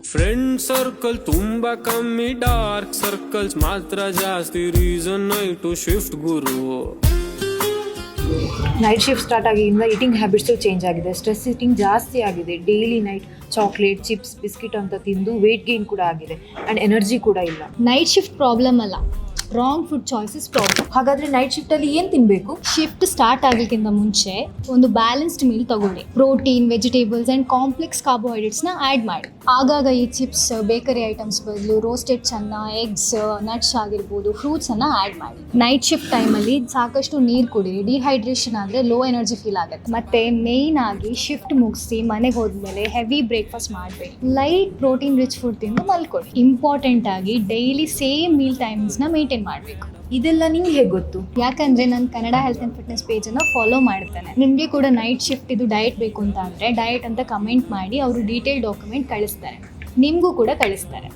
Friend circle ತುಂಬಾ ಕಮ್ಮಿ, dark circles ಮಾತ್ರ ಜಾಸ್ತಿ. ರೀಸನ್ ನೈಟು ಶಿಫ್ಟ್ ಗುರು. ನೈಟ್ ಶಿಫ್ಟ್ ಸ್ಟಾರ್ಟ್ ಆಗಿದ್ದರಿಂದ ಈಟಿಂಗ್ ಹ್ಯಾಬಿಟ್ಸು ಚೇಂಜ್ ಆಗಿದೆ. ಸ್ಟ್ರೆಸ್ ಈಟಿಂಗ್ ಜಾಸ್ತಿ ಆಗಿದೆ. Daily night chocolate, chips, biscuit ಅಂತ ತಿಂದು ವೇಟ್ ಗೇನ್ ಕೂಡ ಆಗಿದೆ ಆ್ಯಂಡ್ ಎನರ್ಜಿ ಕೂಡ ಇಲ್ಲ. ನೈಟ್ ಶಿಫ್ಟ್ ಪ್ರಾಬ್ಲಮ್ ಅಲ್ಲ, ರಾಂಗ್ ಫುಡ್ ಚಾಯ್ಸಸ್ ಪ್ರಾಬ್ಲಮ್. ಹಾಗಾದರೆ ನೈಟ್ ಶಿಫ್ಟಲ್ಲಿ ಏನು ತಿನ್ನಬೇಕು? ಶಿಫ್ಟ್ ಸ್ಟಾರ್ಟ್ ಆಗಲಿಕ್ಕಿಂತ ಮುಂಚೆ ಒಂದು ಬ್ಯಾಲೆನ್ಸ್ಡ್ ಮೀಲ್ ತಗೊಳ್ಳಿ. ಪ್ರೋಟೀನ್, ವೆಜಿಟೇಬಲ್ಸ್ ಆ್ಯಂಡ್ ಕಾಂಪ್ಲೆಕ್ಸ್ ಕಾರ್ಬೋಹೈಡ್ರೇಟ್ಸ್ನ ಆ್ಯಡ್ ಮಾಡಿ. ಆಗಾಗ ಈ ಚಿಪ್ಸ್, ಬೇಕರಿ ಐಟಮ್ಸ್ ಬದಲು ರೋಸ್ಟೆಡ್ ಚೆನ್ನ, ಎಗ್ಸ್, ನಟ್ಸ್ ಆಗಿರ್ಬೋದು, ಫ್ರೂಟ್ಸನ್ನು ಆ್ಯಡ್ ಮಾಡಿ. ನೈಟ್ ಶಿಫ್ಟ್ ಟೈಮಲ್ಲಿ ಸಾಕಷ್ಟು ನೀರು ಕುಡಿರಿ. ಡಿಹೈಡ್ರೇಷನ್ ಆದರೆ ಲೋ ಎನರ್ಜಿ ಫೀಲ್ ಆಗುತ್ತೆ. ಮತ್ತು ಮೇಯ್ನ್ ಆಗಿ ಶಿಫ್ಟ್ ಮುಗಿಸಿ ಮನೆಗೆ ಹೋದ್ಮೇಲೆ ಹೆವಿ ಬ್ರೇಕ್ಫಾಸ್ಟ್ ಮಾಡಬೇಡಿ. ಲೈಟ್ ಪ್ರೋಟೀನ್ ರಿಚ್ ಫುಡ್ ತಿಂದು ಮಲ್ಕೊಳ್ಳಿ. ಇಂಪಾರ್ಟೆಂಟ್ ಆಗಿ ಡೈಲಿ ಸೇಮ್ ಮೀಲ್ ಟೈಮಿಂಗ್ಸ್ನ ಮೇಂಟೈನ್ ಮಾಡಬೇಕು. ಇದೆಲ್ಲ ನಿಮ್ಗೆ ಹೇಗೆ ಗೊತ್ತು? ಯಾಕಂದರೆ ನಾನು ಕನ್ನಡ ಹೆಲ್ತ್ ಆ್ಯಂಡ್ ಫಿಟ್ನೆಸ್ ಪೇಜನ್ನು ಫಾಲೋ ಮಾಡ್ತೇನೆ. ನಿಮಗೆ ಕೂಡ ನೈಟ್ ಶಿಫ್ಟ್ ಇದು ಡಯಟ್ ಬೇಕು ಅಂತ ಅಂದರೆ ಡಯಟ್ ಅಂತ ಕಮೆಂಟ್ ಮಾಡಿ ಅವರು ಡೀಟೇಲ್ ಡಾಕ್ಯುಮೆಂಟ್ ಕಳಿಸ್ತಾರೆ. ನಿಮಗೂ ಕೂಡ ಕಳಿಸ್ತಾರೆ.